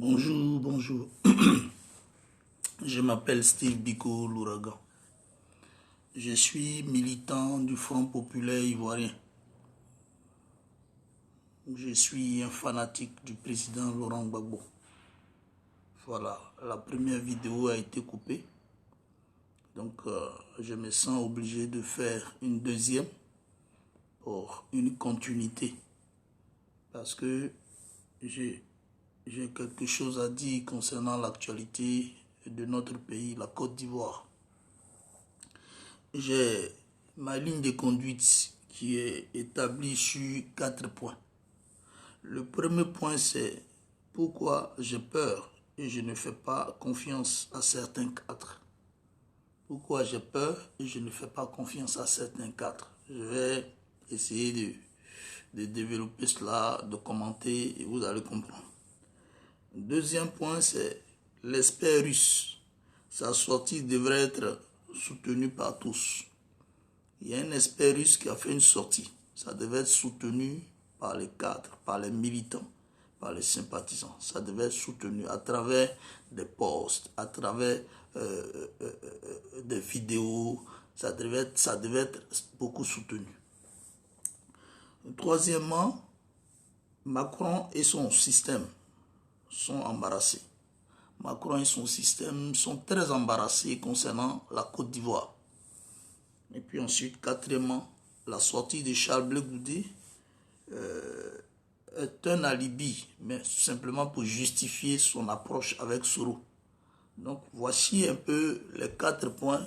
Bonjour, bonjour. Je m'appelle Steve Biko Louragan. Je suis militant du Front populaire ivoirien. Je suis un fanatique du président Laurent Gbagbo. Voilà, la première vidéo a été coupée. Donc, je me sens obligé de faire une deuxième pour une continuité. Parce que j'ai quelque chose à dire concernant l'actualité de notre pays, la Côte d'Ivoire. J'ai ma ligne de conduite qui est établie sur 4 points. Le premier point, c'est pourquoi j'ai peur et je ne fais pas confiance à certains cadres. Pourquoi j'ai peur et je ne fais pas confiance à certains cadres. Je vais essayer de développer cela, de commenter et vous allez comprendre. Deuxième point, c'est l'aspect russe. Sa sortie devrait être soutenue par tous. Il y a un expert russe qui a fait une sortie. Ça devait être soutenu par les cadres, par les militants, par les sympathisants. Ça devait être soutenu à travers des posts, à travers des vidéos. Ça devait être beaucoup soutenu. Troisièmement, Macron et son système sont embarrassés. Macron et son système sont très embarrassés concernant la Côte d'Ivoire. Et puis ensuite, quatrièmement, la sortie de Charles Blé Goudé est un alibi, mais simplement pour justifier son approche avec Soro. Donc voici un peu les 4 points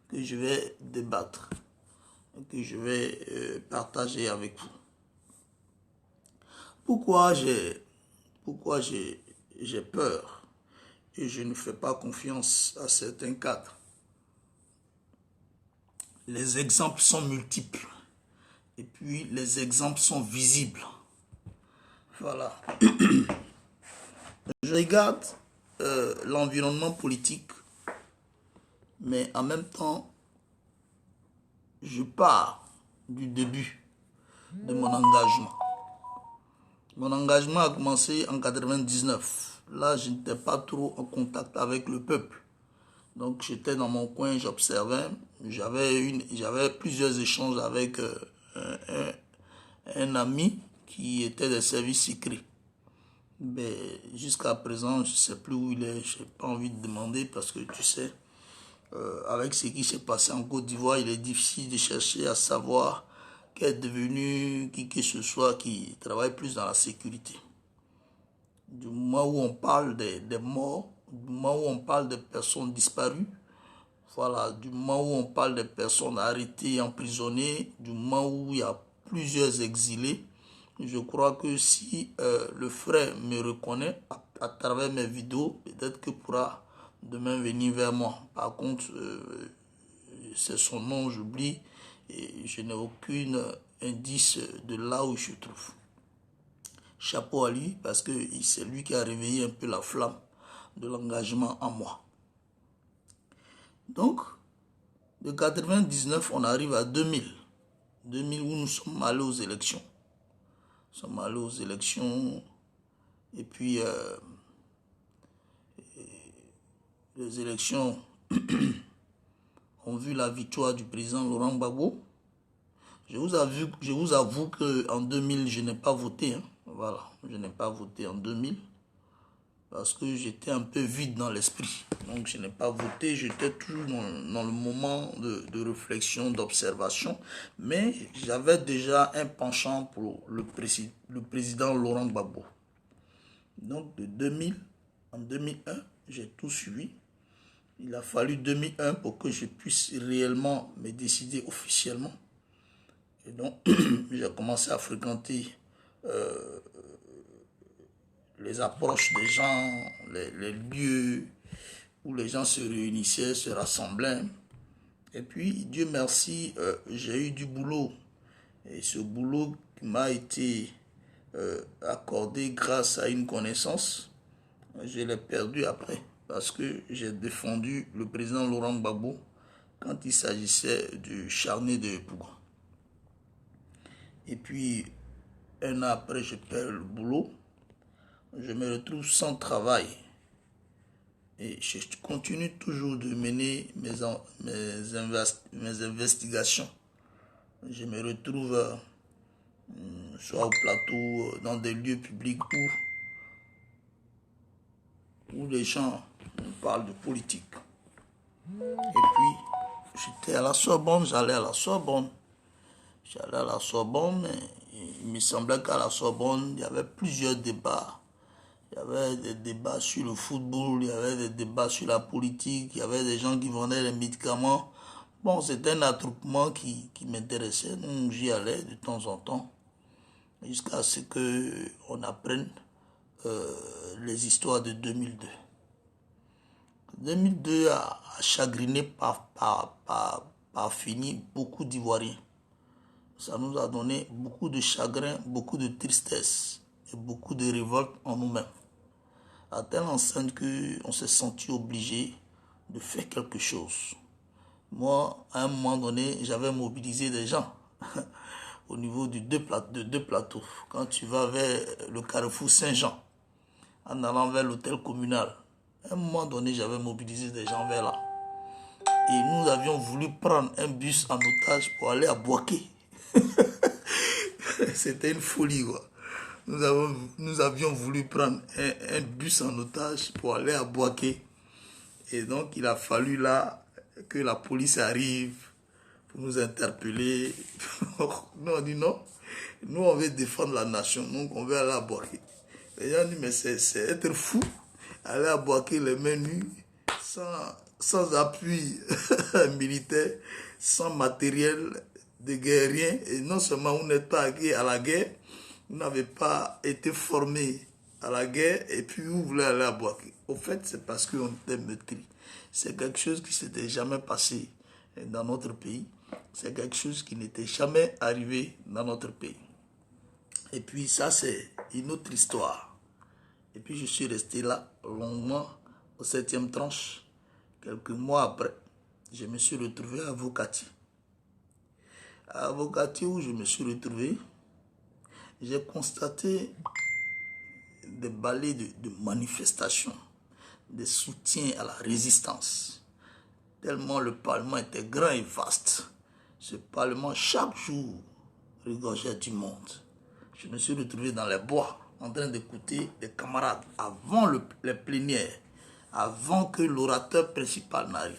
que je vais débattre, que je vais partager avec vous. Pourquoi j'ai peur et je ne fais pas confiance à certains cadres? Les exemples sont multiples et puis les exemples sont visibles. Voilà. Je regarde l'environnement politique, mais en même temps, je pars du début de mon engagement. Mon engagement a commencé en 1999. Là, je n'étais pas trop en contact avec le peuple. Donc, j'étais dans mon coin, j'observais. J'avais plusieurs échanges avec un ami qui était des services secrets. Mais jusqu'à présent, je ne sais plus où il est. Je n'ai pas envie de demander parce que tu sais, avec ce qui s'est passé en Côte d'Ivoire, il est difficile de chercher à savoir qu'est devenu qui que ce soit qui travaille plus dans la sécurité. Du moment où on parle des morts, du moment où on parle des personnes disparues, voilà, du moment où on parle des personnes arrêtées, emprisonnées, du moment où il y a plusieurs exilés, je crois que si le frère me reconnaît à travers mes vidéos, peut-être qu'il pourra demain venir vers moi. Par contre, c'est son nom, j'oublie, et je n'ai aucun indice de là où je me trouve. Chapeau à lui, parce que c'est lui qui a réveillé un peu la flamme de l'engagement en moi. Donc, de 99, on arrive à 2000. 2000 où nous sommes allés aux élections. Nous sommes allés aux élections et puis les élections ont vu la victoire du président Laurent Gbagbo. Je vous avoue qu'en 2000, je n'ai pas voté. Voilà, je n'ai pas voté en 2000 parce que j'étais un peu vide dans l'esprit. Donc je n'ai pas voté, j'étais toujours dans le moment de réflexion, d'observation. Mais j'avais déjà un penchant pour le président Laurent Gbagbo. Donc de 2000 en 2001, j'ai tout suivi. Il a fallu 2001 pour que je puisse réellement me décider officiellement. Et donc, j'ai commencé à fréquenter les approches des gens, les lieux où les gens se réunissaient, se rassemblaient. Et puis, Dieu merci, j'ai eu du boulot. Et ce boulot m'a été accordé grâce à une connaissance. Je l'ai perdu après parce que j'ai défendu le président Laurent Gbagbo quand il s'agissait du charnier de Pougon. Et puis, un an après, je perds le boulot je me retrouve sans travail. Et je continue toujours de mener mes investigations. Je me retrouve soit au plateau, dans des lieux publics où les gens parlent de politique. Et puis, j'étais à la Sorbonne, j'allais à la Sorbonne. J'allais à la Sorbonne, il me semblait qu'à la Sorbonne, il y avait plusieurs débats. Il y avait des débats sur le football, il y avait des débats sur la politique, il y avait des gens qui vendaient les médicaments. Bon, c'était un attroupement qui m'intéressait, donc j'y allais de temps en temps, jusqu'à ce qu'on apprenne les histoires de 2002. 2002 a chagriné par fini beaucoup d'Ivoiriens. Ça nous a donné beaucoup de chagrin, beaucoup de tristesse et beaucoup de révolte en nous-mêmes. À telle enseigne qu'on s'est senti obligé de faire quelque chose. Moi, à un moment donné, j'avais mobilisé des gens au niveau de deux plateaux. Quand tu vas vers le carrefour Saint-Jean, en allant vers l'hôtel communal, à un moment donné, j'avais mobilisé des gens vers là. Et nous avions voulu prendre un bus en otage pour aller à Boaké. C'était une folie, quoi. Nous avions voulu prendre un bus en otage pour aller à Boaké. Et donc, il a fallu là que la police arrive pour nous interpeller. Nous, on dit non. Nous, on veut défendre la nation. Donc, on veut aller à Boaké. Les gens disent, mais c'est être fou. Aller à Boaké les mains nues, sans appui militaire, sans matériel de guerrier. Et non seulement vous n'êtes pas acquis à la guerre, vous n'avez pas été formé à la guerre et puis vous voulez aller à Boaké. Au fait, c'est parce qu'on était meurtri. C'est quelque chose qui ne s'était jamais passé dans notre pays. C'est quelque chose qui n'était jamais arrivé dans notre pays. Et puis ça, c'est une autre histoire. Et puis je suis resté là longuement au 7e tranche. Quelques mois après, je me suis retrouvé à Avocati. À Avocati où je me suis retrouvé, j'ai constaté des ballets de manifestations, des soutiens à la résistance. Tellement le Parlement était grand et vaste. Ce Parlement, chaque jour, regorgeait du monde. Je me suis retrouvé dans les bois, en train d'écouter des camarades avant les plénières, avant que l'orateur principal n'arrive.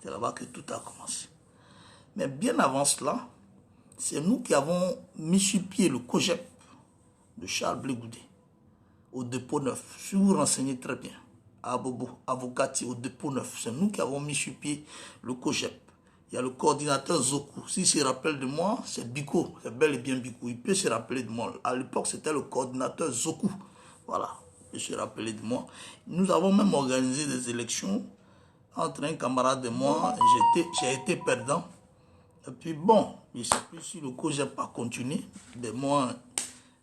C'est là-bas que tout a commencé. Mais bien avant cela, c'est nous qui avons mis sur pied le COGEP de Charles Blé Goudé au dépôt 9. Si vous vous renseignez très bien, à Abobo, Avocati, au dépôt 9, c'est nous qui avons mis sur pied le COGEP. Il y a le coordinateur Zoku. S'il se rappelle de moi, c'est Biko. C'est bel et bien Biko. Il peut se rappeler de moi. À l'époque, c'était le coordinateur Zoku. Voilà. Il peut se rappeler de moi. Nous avons même organisé des élections entre un camarade et moi. J'ai été perdant. Et puis bon, je ne sais plus si le COGEP a continué. Mais moi,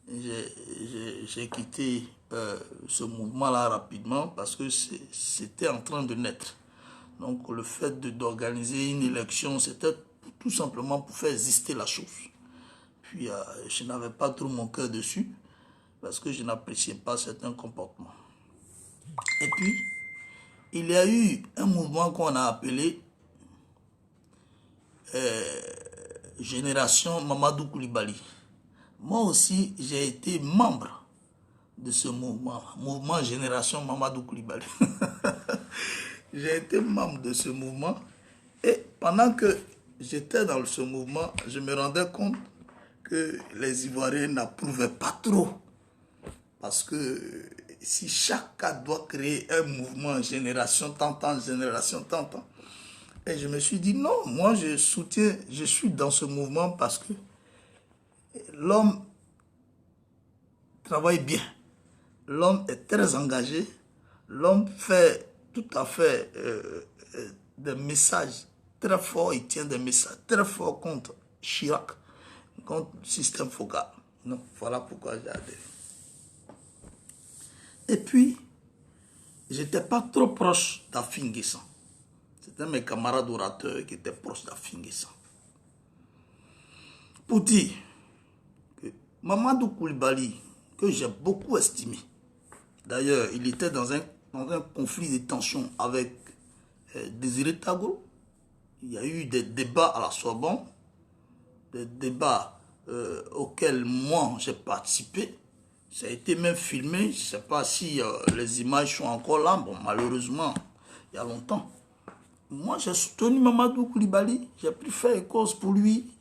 j'ai quitté ce mouvement-là rapidement parce que c'était en train de naître. Donc le fait d'organiser une élection, c'était tout simplement pour faire exister la chose. Puis je n'avais pas trop mon cœur dessus parce que je n'appréciais pas certains comportements. Et puis, il y a eu un mouvement qu'on a appelé Génération Mamadou Koulibaly. Moi aussi, j'ai été membre de ce mouvement, mouvement Génération Mamadou Koulibaly. J'ai été membre de ce mouvement et pendant que j'étais dans ce mouvement, je me rendais compte que les Ivoiriens n'approuvaient pas trop. Parce que si chaque cas doit créer un mouvement génération tant, génération tant. Et je me suis dit non, moi je soutiens, je suis dans ce mouvement parce que l'homme travaille bien. L'homme est très engagé. L'homme fait tout à fait des messages très forts. Il tient des messages très forts contre Chirac, contre le système focal. Donc voilà pourquoi j'ai adhéré. Et puis, j'étais pas trop proche d'Afinguessan. C'était mes camarades orateurs qui étaient proches d'Afinguessan. Pour dire que Mamadou Koulibaly, que j'ai beaucoup estimé, D'ailleurs, il était dans un conflit de tension avec Désiré Tagoro. Il y a eu des débats à la Sorbonne, des débats auxquels moi j'ai participé. Ça a été même filmé. Je ne sais pas si les images sont encore là. Bon, malheureusement, il y a longtemps. Moi, j'ai soutenu Mamadou Koulibaly. J'ai pris fait et cause pour lui.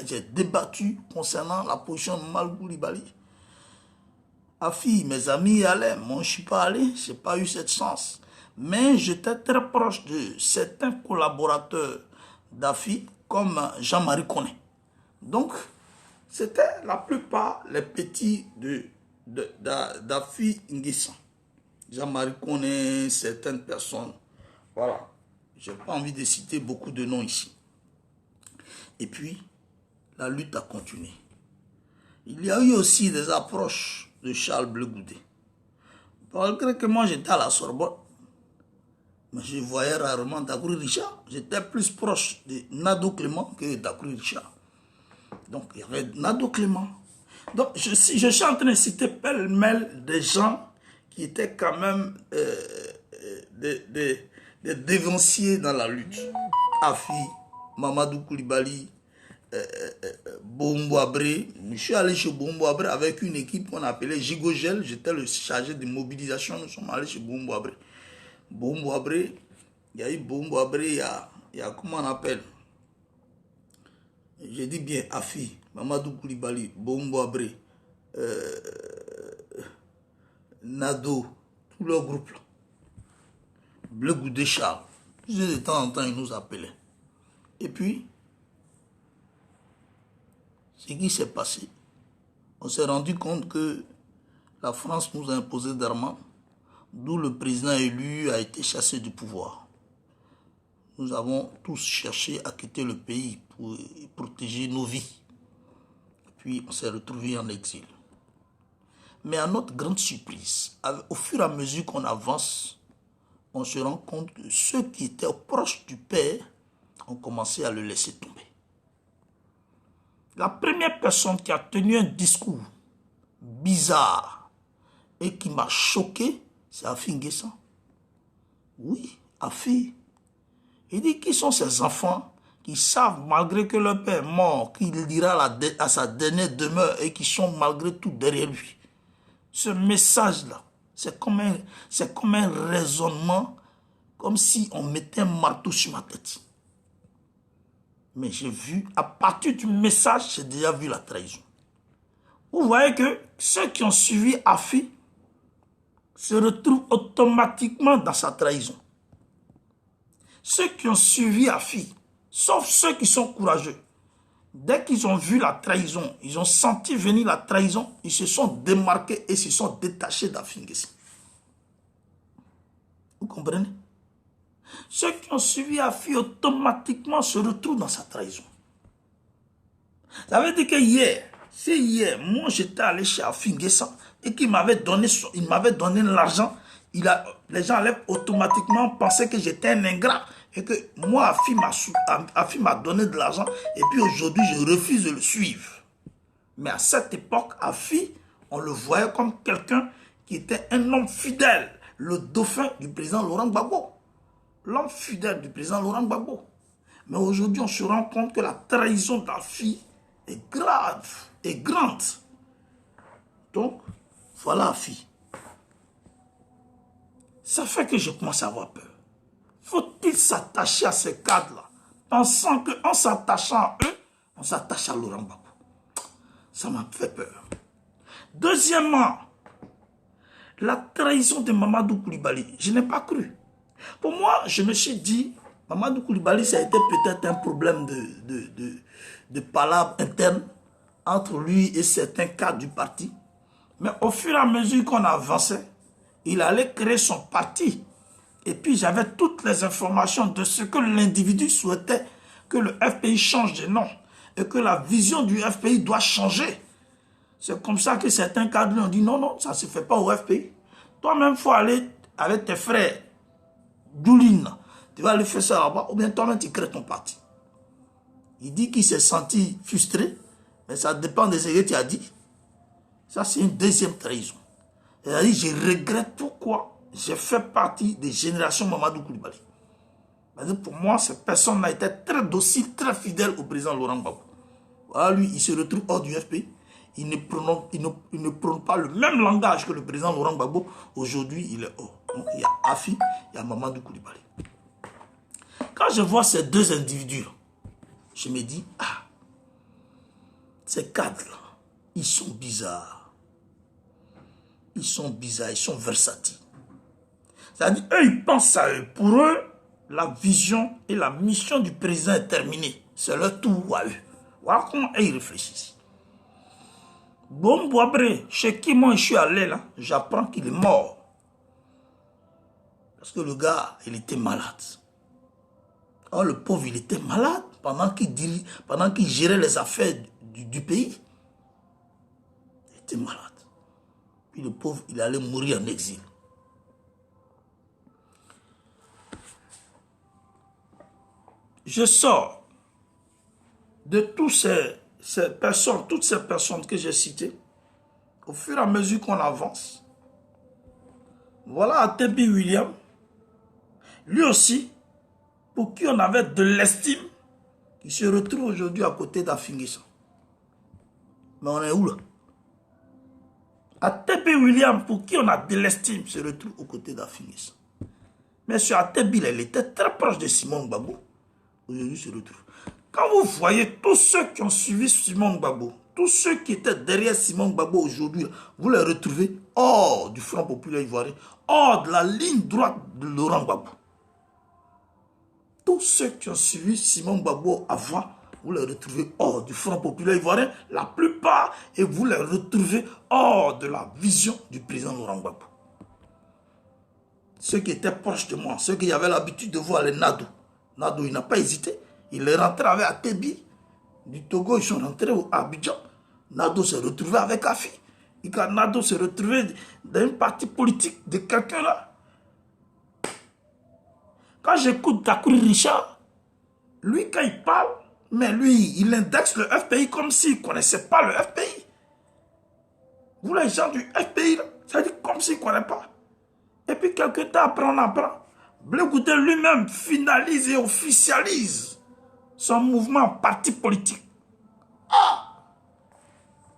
J'ai débattu concernant la position de Mamadou Koulibaly. Afi, mes amis y allaient. Moi, je ne suis pas allé. Je n'ai pas eu cette chance. Mais j'étais très proche de certains collaborateurs d'Afi, comme Jean-Marie Koné. Donc, c'était la plupart les petits d'Afi Nguessan. Jean-Marie Koné, certaines personnes. Voilà. Je n'ai pas envie de citer beaucoup de noms ici. Et puis, la lutte a continué. Il y a eu aussi des approches de Charles Blé Goudé. Malgré que moi j'étais à la Sorbonne, mais je voyais rarement Dacroux Richard. J'étais plus proche de Nado Clément que Dacroux Richard. Donc il y avait Nado Clément. Donc je suis en train de citer pêle-mêle des gens qui étaient quand même des dévanciers dans la lutte. Afi, Mamadou Koulibaly, Boumbo Abré. Je suis allé chez Boumbo Abré avec une équipe qu'on appelait Gigogel. J'étais le chargé de mobilisation. Nous sommes allés chez Boumbo Abré. Boumbo Abré, il y a eu Boumbo Abré, il y a comment on appelle? Je dis bien Afi, Mamadou Koulibaly, Boumbo Abré, Nado, tout leur groupe là. Blé Goudé Charles. De temps en temps, ils nous appelaient. Et puis, ce qui s'est passé, on s'est rendu compte que la France nous a imposé d'armes, d'où le président élu a été chassé du pouvoir. Nous avons tous cherché à quitter le pays pour protéger nos vies. Puis on s'est retrouvés en exil. Mais à notre grande surprise, au fur et à mesure qu'on avance, on se rend compte que ceux qui étaient proches du père ont commencé à le laisser tomber. La première personne qui a tenu un discours bizarre et qui m'a choqué, c'est Afi Nguessan. Oui, Afi. Il dit qui sont ces enfants qui savent, malgré que leur père est mort, qu'il ira à sa dernière demeure et qui sont malgré tout derrière lui. Ce message-là, c'est comme un raisonnement, comme si on mettait un marteau sur ma tête. Mais j'ai vu, à partir du message, j'ai déjà vu la trahison. Vous voyez que ceux qui ont suivi Afi se retrouvent automatiquement dans sa trahison. Ceux qui ont suivi Afi, sauf ceux qui sont courageux, dès qu'ils ont vu la trahison, ils ont senti venir la trahison, ils se sont démarqués et se sont détachés d'Afi Nguessan. Vous comprenez? Ceux qui ont suivi Afi automatiquement se retrouvent dans sa trahison. Ça veut dire que hier, moi j'étais allé chez Afi Nguessan et qu'il m'avait donné l'argent, les gens allaient automatiquement penser que j'étais un ingrat et que moi, Afi m'a donné de l'argent et puis aujourd'hui je refuse de le suivre. Mais à cette époque, Afi, on le voyait comme quelqu'un qui était un homme fidèle, le dauphin du président Laurent Gbagbo. L'homme fidèle du président Laurent Gbagbo. Mais aujourd'hui, on se rend compte que la trahison d'Afi est grave et grande. Donc, voilà Afi. Ça fait que je commence à avoir peur. Faut-il s'attacher à ces cadres-là, pensant qu'en s'attachant à eux, on s'attache à Laurent Gbagbo? Ça m'a fait peur. Deuxièmement, la trahison de Mamadou Koulibaly, je n'ai pas cru. Pour moi, je me suis dit, Mamadou Koulibaly, ça a été peut-être un problème de palabres internes entre lui et certains cadres du parti. Mais au fur et à mesure qu'on avançait, il allait créer son parti. Et puis j'avais toutes les informations de ce que l'individu souhaitait, que le FPI change de nom et que la vision du FPI doit changer. C'est comme ça que certains cadres lui ont dit non, non, ça ne se fait pas au FPI. Toi-même, il faut aller avec tes frères Douline, tu vas aller faire ça là-bas, ou bien toi-même tu crées ton parti. Il dit qu'il s'est senti frustré, mais ça dépend de ce que tu as dit. Ça, c'est une deuxième trahison. C'est-à-dire, je regrette pourquoi j'ai fait partie des générations Mamadou Koulibaly. Parce que pour moi, cette personne a été très docile, très fidèle au président Laurent Gbagbo. Voilà, lui, il se retrouve hors du FPI. Il ne prône pas le même langage que le président Laurent Gbagbo. Aujourd'hui, il est hors. Donc, il y a Afi, il y a Mamadou Koulibaly. Quand je vois ces deux individus, je me dis, ah, ces cadres-là, ils sont bizarres. Ils sont bizarres, ils sont versatiles. C'est-à-dire, eux, ils pensent à eux. Pour eux, la vision et la mission du président est terminée. C'est leur tour à eux. Voilà comment ils réfléchissent. Bon Boabré, chez qui moi je suis allé là, j'apprends qu'il est mort. Parce que le gars, il était malade. Oh, le pauvre, il était malade pendant qu'il gérait les affaires du pays. Il était malade. Puis le pauvre, il allait mourir en exil. Je sors de toutes ces personnes que j'ai citées, au fur et à mesure qu'on avance. Voilà Atebi William, lui aussi, pour qui on avait de l'estime, qui se retrouve aujourd'hui à côté d'Afingissa. Mais on est où là? Atebi William, pour qui on a de l'estime, se retrouve aux côtés d'Afingissa. Mais sur Atebi, il était très proche de Simon Gbagbo. Aujourd'hui, se retrouve. Quand vous voyez tous ceux qui ont suivi Simon Gbagbo, tous ceux qui étaient derrière Simon Gbagbo aujourd'hui, vous les retrouvez hors du Front populaire ivoirien, hors de la ligne droite de Laurent Gbagbo. Tous ceux qui ont suivi Simon Gbagbo avant, vous les retrouvez hors du Front populaire ivoirien, la plupart, et vous les retrouvez hors de la vision du président Laurent Gbagbo. Ceux qui étaient proches de moi, ceux qui avaient l'habitude de voir les Nado, Nado, il n'a pas hésité. Il est rentré avec Atebi. Du Togo, ils sont rentrés à Abidjan. Nado s'est retrouvé avec Afi. Et quand Nado s'est retrouvé dans une partie politique de quelqu'un là. Quand j'écoute Takouri Richard, lui, quand il parle, mais lui, il indexe le FPI comme s'il ne connaissait pas le FPI. Vous, les gens du FPI, ça dit comme s'il ne connaît pas. Et puis, quelques temps après, on apprend. Blé Goudé lui-même finalise et officialise son mouvement parti politique. Ah!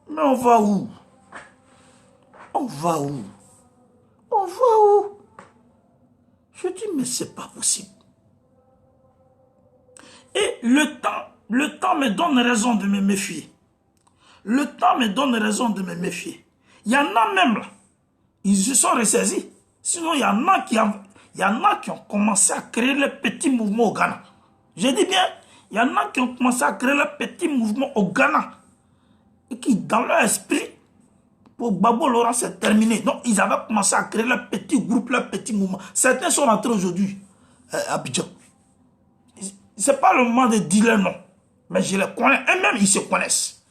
Mais on va où? On va où? On va où? Je dis, mais c'est pas possible. Et le temps me donne raison de me méfier. Le temps me donne raison de me méfier. Il y en a même là, ils se sont ressaisis. Sinon, il y en a qui ont commencé à créer les petits mouvements au Ghana. Je dis bien, il y en a qui ont commencé à créer les petits mouvements au Ghana. Et qui, dans leur esprit, pour Gbagbo Laurent, c'est terminé. Donc, ils avaient commencé à créer leurs petits groupes, leurs petits mouvements. Certains sont rentrés aujourd'hui à Abidjan. Ce n'est pas le moment de dire non. Mais je les connais. Eux-mêmes, ils se connaissent.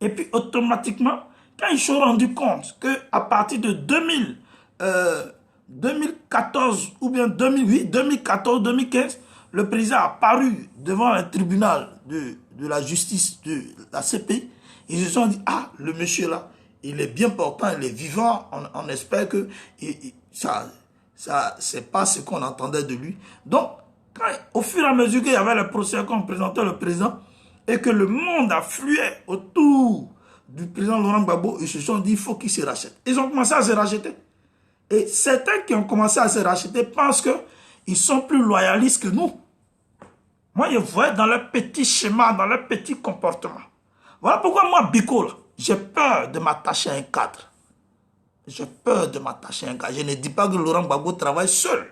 Et puis, automatiquement, quand ils se sont rendus compte qu'à partir de 2014 ou bien 2008, 2014, 2015, le président a paru devant le tribunal de la justice de la CPI. Ils se sont dit, ah, le monsieur là, il est bien portant, il est vivant, on espère que ça c'est pas ce qu'on entendait de lui. Donc, au fur et à mesure qu'il y avait le procès qu'on présentait le président et que le monde affluait autour du président Laurent Gbagbo, ils se sont dit, il faut qu'il se rachète. Ils ont commencé à se racheter. Et certains qui ont commencé à se racheter pensent qu'ils sont plus loyalistes que nous. Moi, je vois dans leur petit schéma, dans leur petit comportement. Voilà pourquoi moi, Biko, j'ai peur de m'attacher à un cadre. J'ai peur de m'attacher à un cadre. Je ne dis pas que Laurent Gbagbo travaille seul.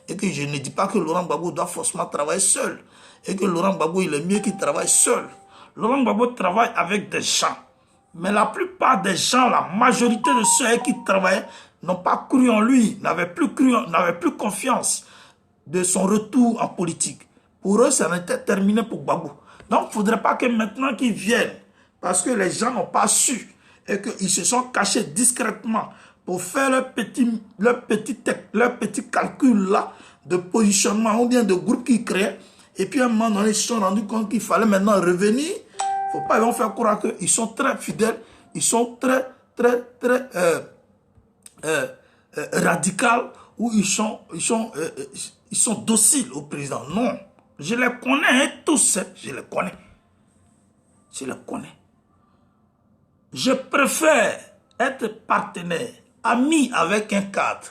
Et que je ne dis pas que Laurent Gbagbo doit forcément travailler seul. Et que Laurent Gbagbo, il est mieux qu'il travaille seul. Laurent Gbagbo travaille avec des gens. Mais la plupart des gens, la majorité de ceux qui travaillaient, n'ont pas cru en lui, n'avaient plus confiance de son retour en politique. Pour eux, ça n'était terminé pour Gbagbo. Donc, il ne faudrait pas que maintenant qu'ils viennent, parce que les gens n'ont pas su, et qu'ils se sont cachés discrètement pour faire leur petit calcul là, de positionnement ou bien de groupe qu'ils créaient. Et puis, à un moment donné, ils se sont rendus compte qu'il fallait maintenant revenir. Il ne faut pas ils vont faire croire qu'ils sont très fidèles, ils sont très radicales où ils sont dociles au président. Non, je les connais hein, tous, hein, je les connais. Je les connais. Je préfère être partenaire, ami avec un cadre.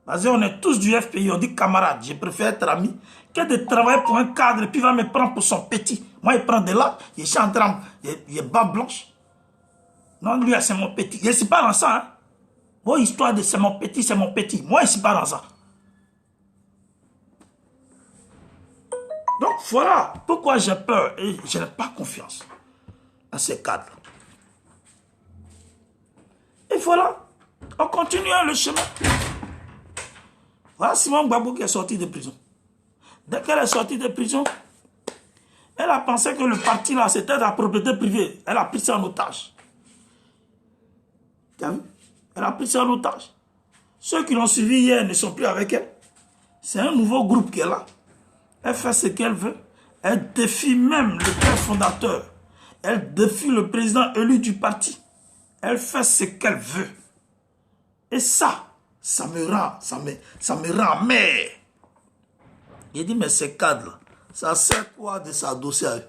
Parce qu'on est tous du FPI, on dit camarade. Je préfère être ami que de travailler pour un cadre et puis il va me prendre pour son petit. Moi, il prend de là, il est en train, il est bas blanche. Non, lui, c'est mon petit. Je ne suis pas dans ça. Hein. Bon, histoire de c'est mon petit, c'est mon petit. Moi, je ne suis pas dans ça. Donc, voilà pourquoi j'ai peur et je n'ai pas confiance à ces cadres. Et voilà, on continue le chemin. Voilà Simone Gbagbo qui est sortie de prison. Dès qu'elle est sortie de prison, elle a pensé que le parti là, c'était la propriété privée. Elle a pris ça en otage. Tu as vu? Elle a pris ça en otage. Ceux qui l'ont suivi hier ne sont plus avec elle. C'est un nouveau groupe qui est là. Elle fait ce qu'elle veut. Elle défie même le père fondateur. Elle défie le président élu du parti. Elle fait ce qu'elle veut. Et ça me rend amer. J'ai dit, mais ces cadres, ça sert quoi de s'adosser à eux?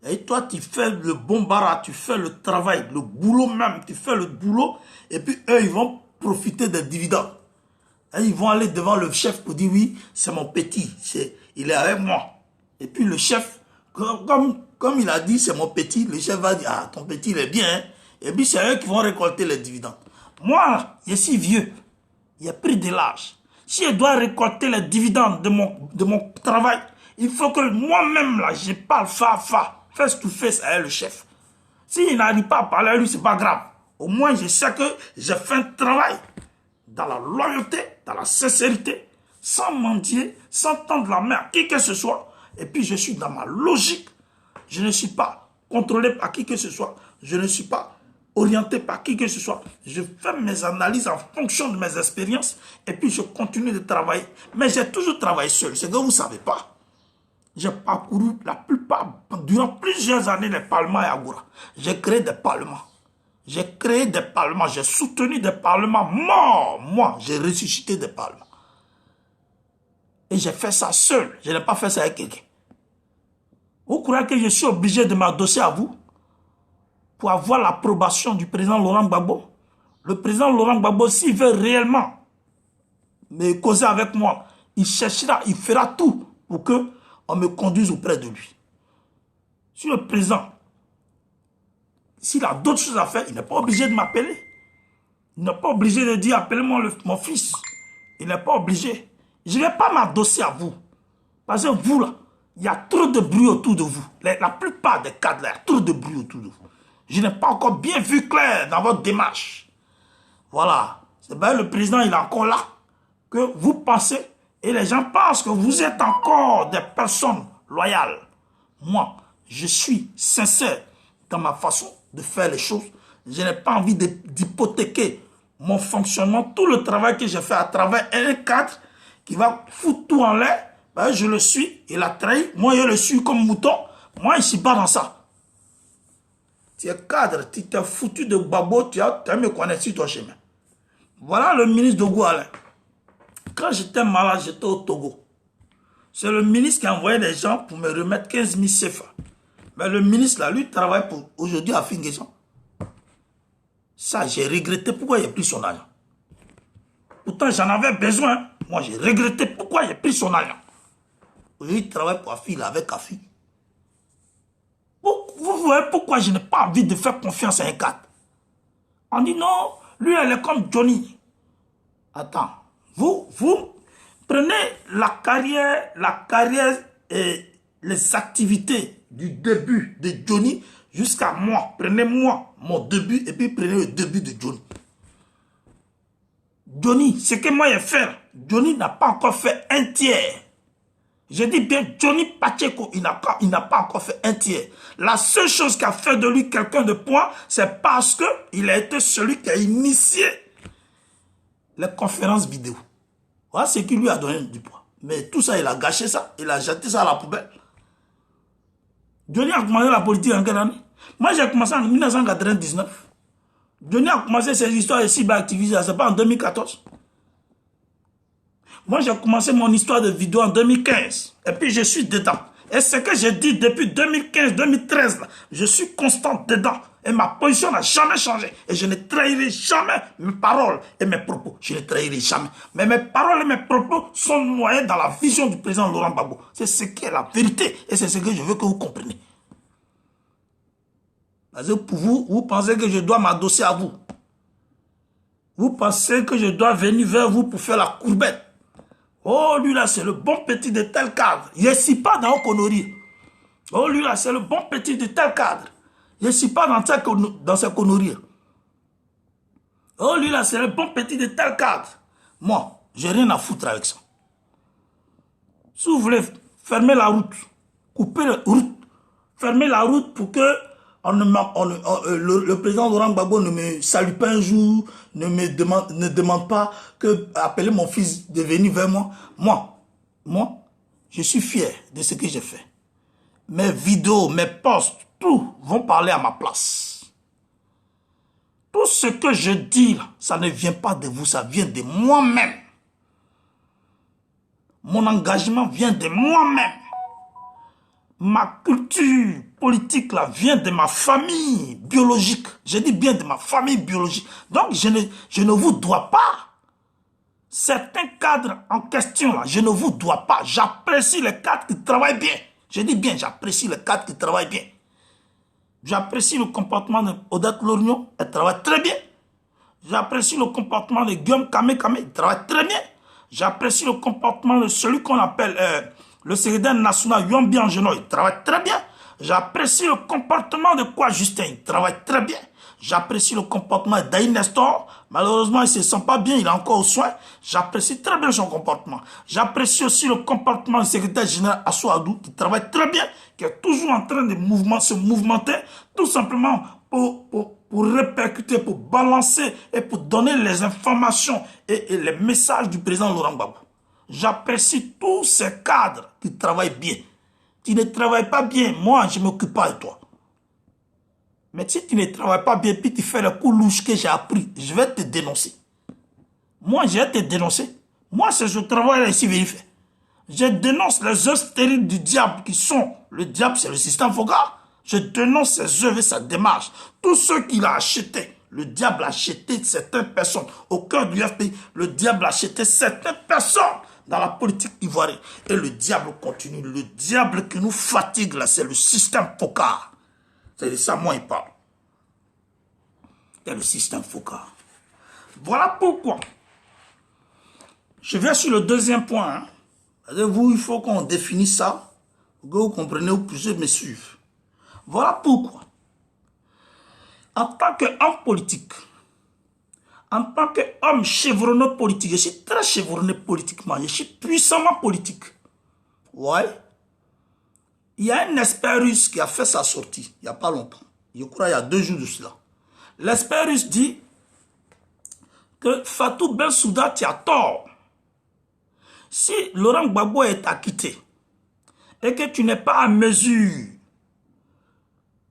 Et toi, tu fais le bon barat, tu fais le travail, le boulot même, tu fais le boulot, et puis eux, ils vont profiter des dividendes. Et ils vont aller devant le chef pour dire, oui, c'est mon petit, il est avec moi. Et puis le chef, comme il a dit, c'est mon petit, le chef va dire, ah, ton petit, il est bien. Hein? Et puis c'est eux qui vont récolter les dividendes. Moi, je suis vieux, il a pris de l'âge. Si je dois récolter les dividendes de mon travail, il faut que moi-même, là, je parle face to face avec le chef. S'il n'arrive pas à parler à lui, ce n'est pas grave. Au moins, je sais que j'ai fait un travail dans la loyauté, dans la sincérité, sans mentir, sans tendre la main à qui que ce soit. Et puis, je suis dans ma logique. Je ne suis pas contrôlé par qui que ce soit. Je ne suis pas orienté par qui que ce soit. Je fais mes analyses en fonction de mes expériences et puis je continue de travailler. Mais j'ai toujours travaillé seul. C'est que vous ne savez pas. J'ai parcouru la plupart, durant plusieurs années, les parlements et Agoura. J'ai créé des parlements. J'ai créé des parlements. J'ai soutenu des parlements morts. Moi, j'ai ressuscité des parlements. Et j'ai fait ça seul. Je n'ai pas fait ça avec quelqu'un. Vous croyez que je suis obligé de m'adosser à vous pour avoir l'approbation du président Laurent Gbagbo? Le président Laurent Gbagbo, s'il veut réellement me causer avec moi, il cherchera, il fera tout pour que on me conduise auprès de lui. Si le président, s'il a d'autres choses à faire, il n'est pas obligé de m'appeler. Il n'est pas obligé de dire appelez-moi mon fils. Il n'est pas obligé. Je ne vais pas m'adosser à vous. Parce que vous là, il y a trop de bruit autour de vous. La plupart des cadres là, il y a trop de bruit autour de vous. Je n'ai pas encore bien vu clair dans votre démarche. Voilà. C'est bien le président, il est encore là. Que vous pensez, et les gens pensent que vous êtes encore des personnes loyales. Moi, je suis sincère dans ma façon de faire les choses. Je n'ai pas envie d'hypothéquer mon fonctionnement, tout le travail que j'ai fait à travers un cadre qui va foutre tout en l'air. Ben, je le suis, il a trahi. Moi, je le suis comme mouton. Moi, je ne suis pas dans ça. Tu es cadre, tu t'es foutu de Gbagbo, tu as me connaître sur ton chemin. Voilà le ministre de Goualin. Quand j'étais malade, j'étais au Togo. C'est le ministre qui a envoyé des gens pour me remettre 15 000 CFA. Mais le ministre, là, lui, travaille pour aujourd'hui à Finguesson. Ça, j'ai regretté pourquoi il a pris son argent. Pourtant, j'en avais besoin. Moi, j'ai regretté pourquoi il a pris son argent. Aujourd'hui, il travaille pour Afi, là, avec Afi. Vous voyez pourquoi je n'ai pas envie de faire confiance à un cadre. On dit non, lui, elle est comme Johnny. Attends, vous prenez la carrière et les activités du début de Johnny jusqu'à moi. Prenez moi, mon début, et puis prenez le début de Johnny. Johnny, ce que moi j'ai fait, Johnny n'a pas encore fait un tiers. Je dis bien, Johnny Pacheco, il n'a pas encore fait un tiers. La seule chose qui a fait de lui quelqu'un de point, c'est parce qu'il a été celui qui a initié les conférences vidéo. Voilà ce qui lui a donné du poids. Mais tout ça, il a gâché ça. Il a jeté ça à la poubelle. Johnny a commencé la politique en quelle année? Moi, j'ai commencé en 1999. Johnny a commencé ses histoires de cyberactivisme, c'est pas en 2014. Moi, j'ai commencé mon histoire de vidéo en 2015. Et puis, je suis dedans. Et ce que j'ai dit depuis 2015-2013, je suis constant dedans. Et ma position n'a jamais changé. Et je ne trahirai jamais mes paroles et mes propos. Je ne trahirai jamais. Mais mes paroles et mes propos sont noyés dans la vision du président Laurent Gbagbo. C'est ce qui est la vérité. Et c'est ce que je veux que vous compreniez. Parce que pour vous, vous pensez que je dois m'adosser à vous. Vous pensez que je dois venir vers vous pour faire la courbette. Oh, lui là, c'est le bon petit de tel cadre. Il ne suis pas dans Okonorie. Oh, lui là, c'est le bon petit de tel cadre. Je ne suis pas dans ces conneries. Oh, lui là, c'est le bon petit de tel cadre. Moi, j'ai rien à foutre avec ça. Si vous voulez fermer la route, couper la route, fermer la route pour que le président Laurent Gbagbo ne me salue pas un jour, ne demande pas que appeler mon fils de venir vers moi. Moi, je suis fier de ce que j'ai fait. Mes vidéos, mes posts, tout vont parler à ma place. Tout ce que je dis là, ça ne vient pas de vous, ça vient de moi-même. Mon engagement vient de moi-même. Ma culture politique là vient de ma famille biologique. Je dis bien de ma famille biologique. Donc je ne vous dois pas. Certains cadres en question là, je ne vous dois pas. J'apprécie les cadres qui travaillent bien. Je dis bien, j'apprécie les cadres qui travaillent bien. J'apprécie le comportement d'Odette Lorgnon, elle travaille très bien. J'apprécie le comportement de Guillaume Kame, il travaille très bien. J'apprécie le comportement de celui qu'on appelle le secrétaire national Yombi Angeno, il travaille très bien. J'apprécie le comportement de Kwa Justin, il travaille très bien. J'apprécie le comportement d'Aïe Nestor. Malheureusement, il ne se sent pas bien, il est encore aux soins. J'apprécie très bien son comportement. J'apprécie aussi le comportement du secrétaire général Assou Adou, qui travaille très bien, qui est toujours en train de se mouvementer, tout simplement pour répercuter, pour balancer et pour donner les informations et les messages du président Laurent Gbagbo. J'apprécie tous ces cadres qui travaillent bien. Tu ne travailles pas bien, moi, je ne m'occupe pas de toi. Mais si tu ne travailles pas bien, puis tu fais le coup louche que j'ai appris, je vais te dénoncer. Moi, je vais te dénoncer. Moi, c'est ce travail-là ici vérifié. Je dénonce les œuvres stériles du diable qui sont... Le diable, c'est le système Foka. Je dénonce ses œuvres et sa démarche. Tous ceux qu'il a achetés, le diable a acheté certaines personnes. Au cœur du FPI, le diable a acheté certaines personnes dans la politique ivoirienne. Et le diable continue. Le diable qui nous fatigue, là, c'est le système Foka. C'est de ça, moi, il parle. C'est le système Foka. Voilà pourquoi. Je vais sur le deuxième point. Vous, il faut qu'on définisse ça. Pour que vous compreniez, vous puissiez me suivre. Voilà pourquoi. En tant qu'homme politique, en tant qu'homme chevronné politique, je suis très chevronné politiquement, je suis puissamment politique. Ouais. Il y a un expert russe qui a fait sa sortie, il n'y a pas longtemps. Je crois il y a 2 jours de cela. L'expert russe dit que Fatou Bensouda, tu as tort. Si Laurent Gbagbo est acquitté et que tu n'es pas à mesure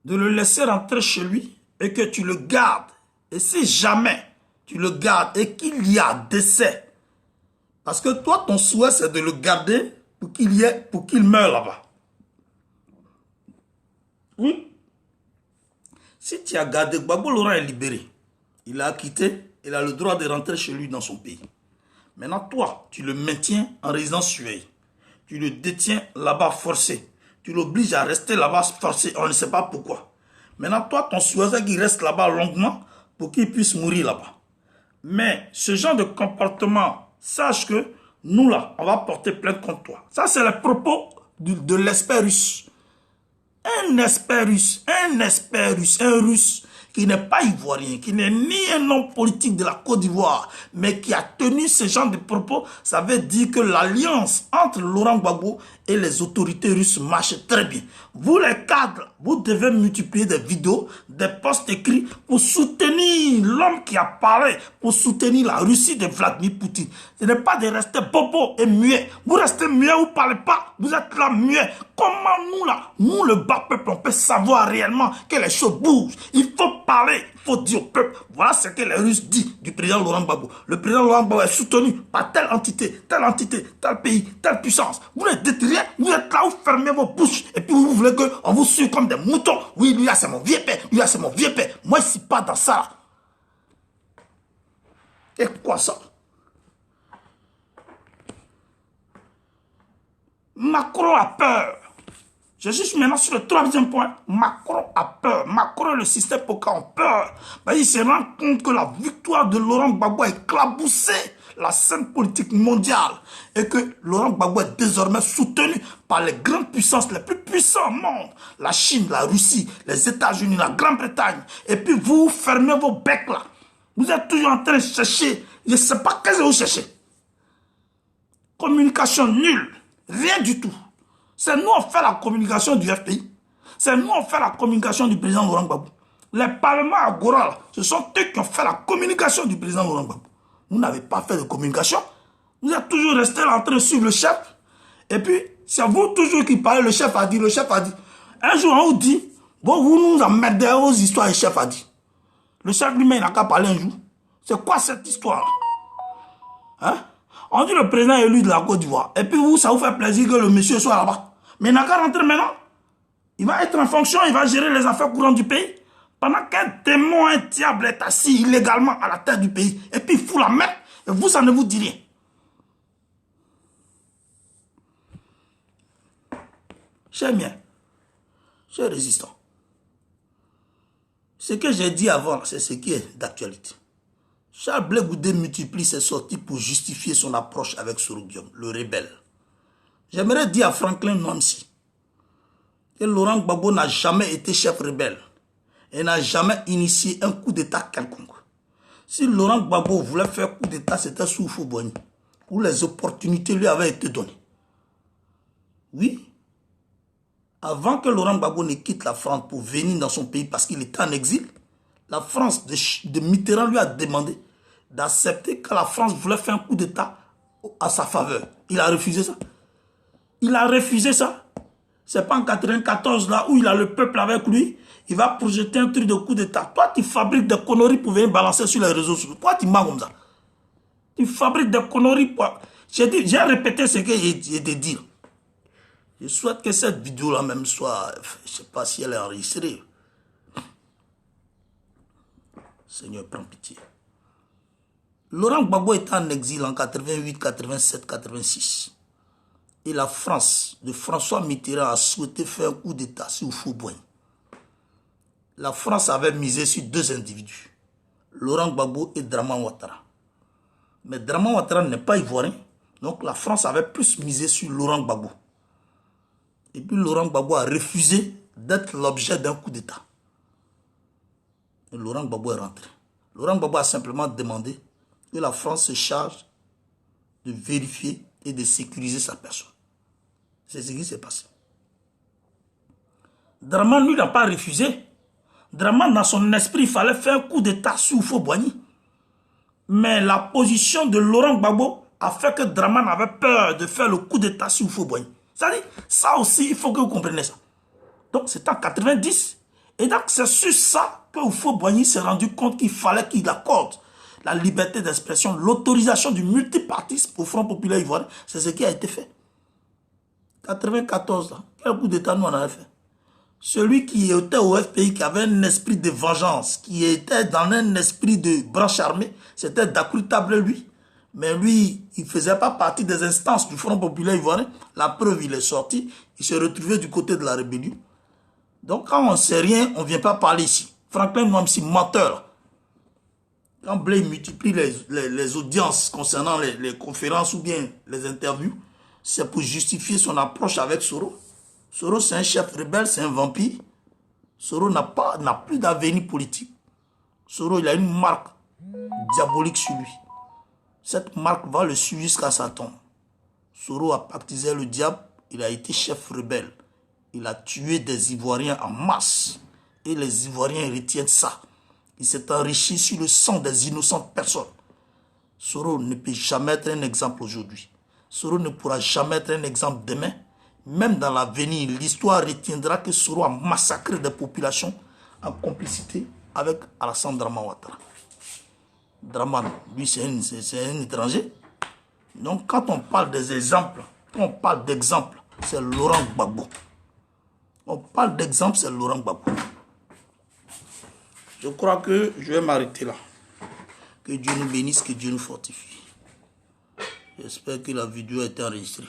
de le laisser rentrer chez lui et que tu le gardes, et si jamais tu le gardes et qu'il y a décès, parce que toi, ton souhait, c'est de le garder pour qu'il meure là-bas. Oui. Si tu as gardé, Gbagbo Laurent est libéré. Il a acquitté, il a le droit de rentrer chez lui dans son pays. Maintenant, toi, tu le maintiens en résidence surveillée. Tu le détiens là-bas forcé. Tu l'obliges à rester là-bas forcé. On ne sait pas pourquoi. Maintenant, toi, ton souhait, c'est qu'il reste là-bas longuement pour qu'il puisse mourir là-bas. Mais ce genre de comportement, sache que nous, là, on va porter plainte contre toi. Ça, c'est le propos de l'expert russe. Un expert russe, un russe qui n'est pas ivoirien, qui n'est ni un homme politique de la Côte d'Ivoire, mais qui a tenu ce genre de propos, ça veut dire que l'alliance entre Laurent Gbagbo et les autorités russes marche très bien. Vous les cadres, vous devez multiplier des vidéos, des posts écrits pour soutenir l'homme qui a parlé, pour soutenir la Russie de Vladimir Poutine. Ce n'est pas de rester bobo et muet. Vous restez muet, vous ne parlez pas, vous êtes là muet. Comment nous là, nous le bas peuple, on peut savoir réellement que les choses bougent. Il faut parler, il faut dire au peuple, voilà ce que les Russes disent du président Laurent Gbagbo. Le président Laurent Gbagbo est soutenu par telle entité, tel pays, telle puissance. Vous ne dites rien, vous êtes là, vous fermez vos bouches, et puis vous voulez qu'on vous suive comme des moutons. Oui, lui là c'est mon vieux père, lui là c'est mon vieux père. Moi je ne suis pas dans ça. Et quoi ça? Macron a peur. Je suis maintenant sur le 3e point. Macron a peur. Macron et le système POCA ont peur. Il se rend compte que la victoire de Laurent Gbagbo a éclaboussé la scène politique mondiale et que Laurent Gbagbo est désormais soutenu par les grandes puissances les plus puissantes au monde. La Chine, la Russie, les États-Unis, la Grande-Bretagne. Et puis vous fermez vos becs là. Vous êtes toujours en train de chercher. Je ne sais pas qu'est-ce que vous cherchez. Communication nulle. Rien du tout. C'est nous qui fait la communication du FPI. C'est nous qui fait la communication du président Laurent Gbagbo. Les parlements Agora, ce sont eux qui ont fait la communication du président Laurent Gbagbo. Vous n'avez pas fait de communication. Vous êtes toujours resté là en train de suivre le chef. Et puis, c'est vous toujours qui parlez, le chef a dit, le chef a dit. Un jour, on vous dit, bon, vous nous emmerdez vos histoires, le chef a dit. Le chef lui-même, il n'a qu'à parler un jour. C'est quoi cette histoire? Hein? On dit le président élu de la Côte d'Ivoire. Et puis vous, ça vous fait plaisir que le monsieur soit là-bas. Mais il n'a qu'à rentrer maintenant. Il va être en fonction, il va gérer les affaires courantes du pays. Pendant qu'un démon, un diable est assis illégalement à la tête du pays. Et puis il fout la merde. Et vous, ça ne vous dit rien. Chers miens, chers résistants, ce que j'ai dit avant, c'est ce qui est d'actualité. Charles Blé Goudé multiplie ses sorties pour justifier son approche avec Soro Guillaume, le rebelle. J'aimerais dire à Franklin Nwamsi que Laurent Gbagbo n'a jamais été chef rebelle et n'a jamais initié un coup d'état quelconque. Si Laurent Gbagbo voulait faire coup d'état, c'était sous Houphouët-Boigny, où les opportunités lui avaient été données. Oui, avant que Laurent Gbagbo ne quitte la France pour venir dans son pays parce qu'il était en exil, la France de Mitterrand lui a demandé d'accepter que la France voulait faire un coup d'état à sa faveur. Il a refusé ça. Il a refusé ça. C'est pas en 94 là où il a le peuple avec lui. Il va projeter un truc de coup d'état. Toi, tu fabriques des conneries pour venir balancer sur les réseaux sociaux. Toi, tu mens comme ça. Tu fabriques des conneries pour... J'ai répété ce que j'ai dit. Je souhaite que cette vidéo-là même soit... Je ne sais pas si elle est enregistrée. Seigneur, prends pitié. Laurent Gbagbo était en exil en 88, 87, 86. Et la France de François Mitterrand a souhaité faire un coup d'état sur Houphouët-Boigny. La France avait misé sur deux individus, Laurent Gbagbo et Draman Ouattara. Mais Draman Ouattara n'est pas ivoirien, donc la France avait plus misé sur Laurent Gbagbo. Et puis Laurent Gbagbo a refusé d'être l'objet d'un coup d'état. Et Laurent Gbagbo est rentré. Laurent Gbagbo a simplement demandé que la France se charge de vérifier et de sécuriser sa personne. C'est ce qui s'est passé. Draman, lui, n'a pas refusé. Draman, dans son esprit, il fallait faire un coup d'état sur Houphouët-Boigny. Mais la position de Laurent Gbagbo a fait que Draman avait peur de faire le coup d'état sur Houphouët-Boigny. C'est-à-dire, ça aussi, il faut que vous compreniez ça. Donc, c'est en 90. Et donc, c'est sur ça que Houphouët-Boigny s'est rendu compte qu'il fallait qu'il accorde la liberté d'expression, l'autorisation du multipartisme au Front populaire ivoirien. C'est ce qui a été fait. 94, là, quel coup d'état nous on avait fait? Celui qui était au FPI, qui avait un esprit de vengeance, qui était dans un esprit de branche armée, c'était Dakouri Tablé, lui. Mais lui, il ne faisait pas partie des instances du Front populaire ivoirien. La preuve, il est sorti, il s'est retrouvé du côté de la rébellion. Donc, quand on ne sait rien, on ne vient pas parler ici. Franklin Nwamsi, menteur. Quand Blé multiplie les audiences concernant les conférences ou bien les interviews, c'est pour justifier son approche avec Soro. Soro, c'est un chef rebelle, c'est un vampire. Soro n'a plus d'avenir politique. Soro, il a une marque diabolique sur lui. Cette marque va le suivre jusqu'à sa tombe. Soro a pactisé le diable, il a été chef rebelle. Il a tué des Ivoiriens en masse. Et les Ivoiriens retiennent ça. Il s'est enrichi sur le sang des innocentes personnes. Soro ne peut jamais être un exemple aujourd'hui. Soro ne pourra jamais être un exemple demain. Même dans l'avenir, l'histoire retiendra que Soro a massacré des populations en complicité avec Alassane Draman Ouattara. Draman, lui, c'est un étranger. Donc, quand on parle des exemples, on parle d'exemples, c'est Laurent Gbagbo. On parle d'exemple, c'est Laurent Gbagbo. Je crois que je vais m'arrêter là. Que Dieu nous bénisse, que Dieu nous fortifie. J'espère que la vidéo a été enregistrée.